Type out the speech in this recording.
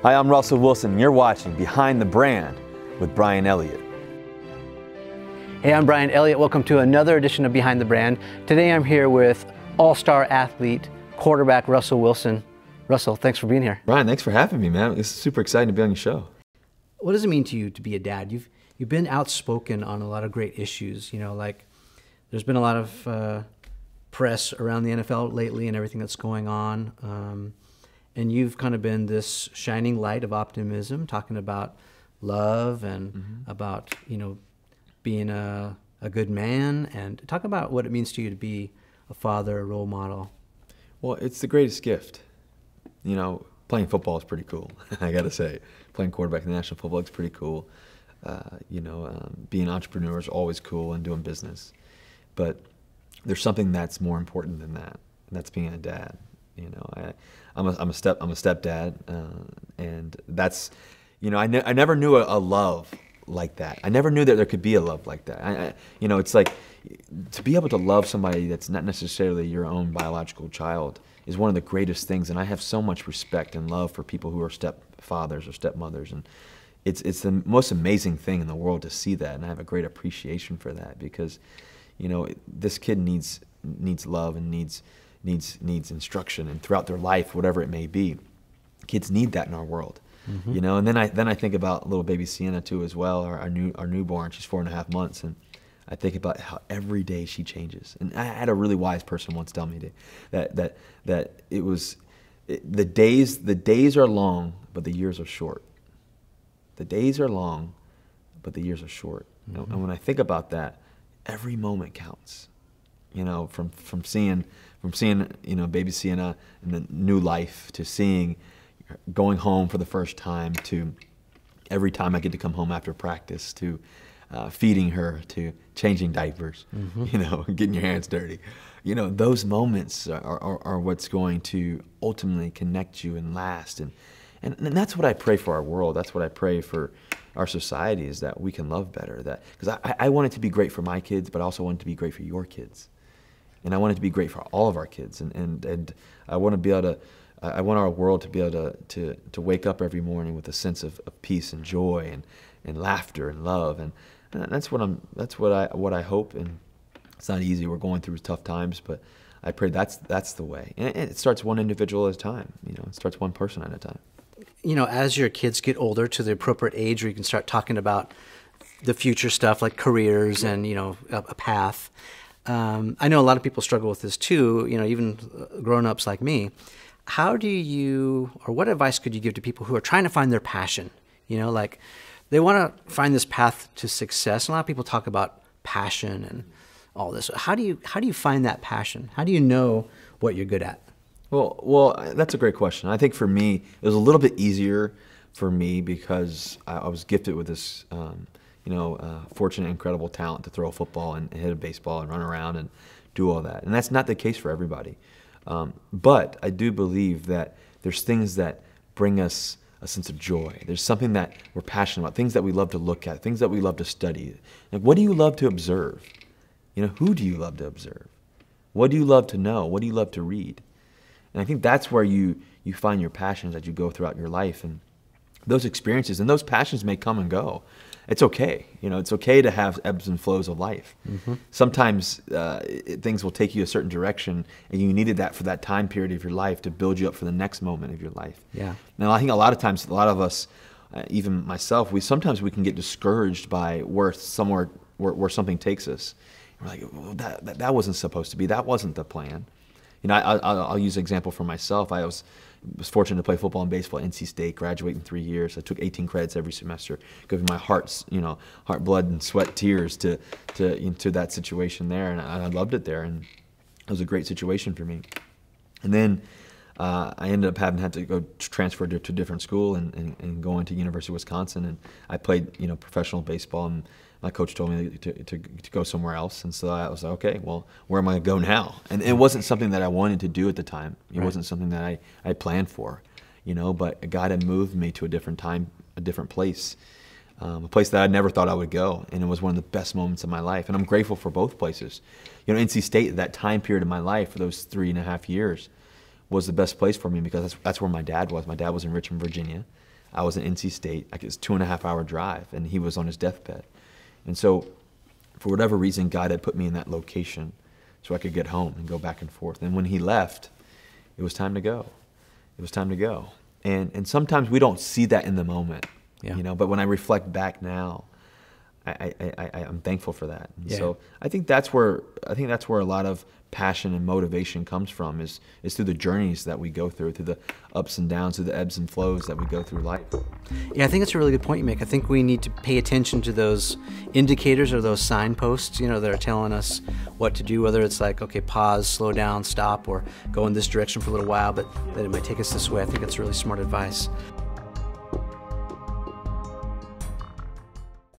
Hi, I'm Russell Wilson, and you're watching Behind the Brand with Brian Elliott. Hey, I'm Brian Elliott. Welcome to another edition of Behind the Brand. Today I'm here with all-star athlete, quarterback Russell Wilson. Russell, thanks for being here. Brian, thanks for having me, man. It's super exciting to be on your show. What does it mean to you to be a dad? You've been outspoken on a lot of great issues, like there's been a lot of press around the NFL lately and everything that's going on. And you've kind of been this shining light of optimism, talking about love and about, being a good man, and talk about what it means to you to be a father, a role model. Well, it's the greatest gift. Playing football is pretty cool, I gotta say. Playing quarterback in the National Football League is pretty cool. Being an entrepreneur is always cool, and doing business. But there's something that's more important than that, and that's being a dad. I'm a stepdad, and that's, I never knew a love like that. I never knew that there could be a love like that. It's like to be able to love somebody that's not necessarily your own biological child is one of the greatest things. And I have so much respect and love for people who are stepfathers or stepmothers, and it's the most amazing thing in the world to see that. And I have a great appreciation for that because, this kid needs love and needs instruction, and throughout their life, whatever it may be, kids need that in our world. And then I think about little baby Sienna too as well, our newborn. She's 4.5 months, and I think about how every day she changes. And I had a really wise person once tell me that it was the days are long, but the years are short. The days are long, but the years are short. And when I think about that, every moment counts. From seeing baby Sienna in the new life, to seeing going home for the first time, to every time I get to come home after practice, to feeding her, to changing diapers, getting your hands dirty. Those moments are what's going to ultimately connect you and last. And that's what I pray for our world. That's what I pray for our society, is that we can love better. Because I want it to be great for my kids, but I also want it to be great for your kids. And I want it to be great for all of our kids. And I want to be able to, I want our world to be able to wake up every morning with a sense of peace and joy and laughter and love. And that's what I hope. And it's not easy. We're going through tough times, but I pray that's the way. And it starts one individual at a time. It starts one person at a time. As your kids get older, to the appropriate age where you can start talking about the future stuff like careers and, a path. I know a lot of people struggle with this too, even grown-ups like me. How do you, or what advice could you give to people who are trying to find their passion? Like they want to find this path to success. And a lot of people talk about passion and all this. How do you find that passion? How do you know what you're good at? Well, that's a great question. I think for me, it was a little bit easier for me because I was gifted with this, fortunate, incredible talent to throw a football and hit a baseball and run around and do all that. And that's not the case for everybody. But I do believe that there's things that bring us a sense of joy. There's something that we're passionate about, things that we love to look at, things that we love to study. Like, what do you love to observe? Who do you love to observe? What do you love to know? What do you love to read? And I think that's where you find your passions as you go throughout your life. And those experiences and those passions may come and go. It's okay. It's okay to have ebbs and flows of life. Sometimes things will take you a certain direction, and you needed that for that time period of your life to build you up for the next moment of your life. Yeah. Now, I think a lot of times, a lot of us, even myself, sometimes we can get discouraged by where something takes us. We're like, well, that wasn't supposed to be. That wasn't the plan. I'll use an example for myself. I was fortunate to play football and baseball at NC State, graduate in 3 years. I took 18 credits every semester, giving my heart, blood and sweat, tears to that situation there, and I loved it there, and it was a great situation for me. And then I ended up having had to go transfer to a different school and go into University of Wisconsin, and I played professional baseball, and my coach told me to go somewhere else, and so I was like, okay, well, where am I going to go now? And it wasn't something that I wanted to do at the time. It wasn't something that I planned for, but God had moved me to a different time, a different place, a place that I never thought I would go, and it was one of the best moments of my life, and I'm grateful for both places. NC State, that time period of my life for those 3.5 years, was the best place for me because that's where my dad was. My dad was in Richmond, Virginia. I was in NC State. Like, it's a 2.5-hour drive, and he was on his deathbed. And so, for whatever reason, God had put me in that location so I could get home and go back and forth. And when he left, it was time to go. It was time to go. And sometimes we don't see that in the moment, Yeah. you know. But when I reflect back now, I'm thankful for that. And Yeah. so I think that's where a lot of passion and motivation comes from, is through the journeys that we go through the ups and downs, through the ebbs and flows that we go through life. Yeah, I think it's a really good point you make. I think we need to pay attention to those indicators or those signposts, you know, that are telling us what to do, whether it's like, okay, pause, slow down, stop, or go in this direction for a little while, but that it might take us this way. I think that's really smart advice.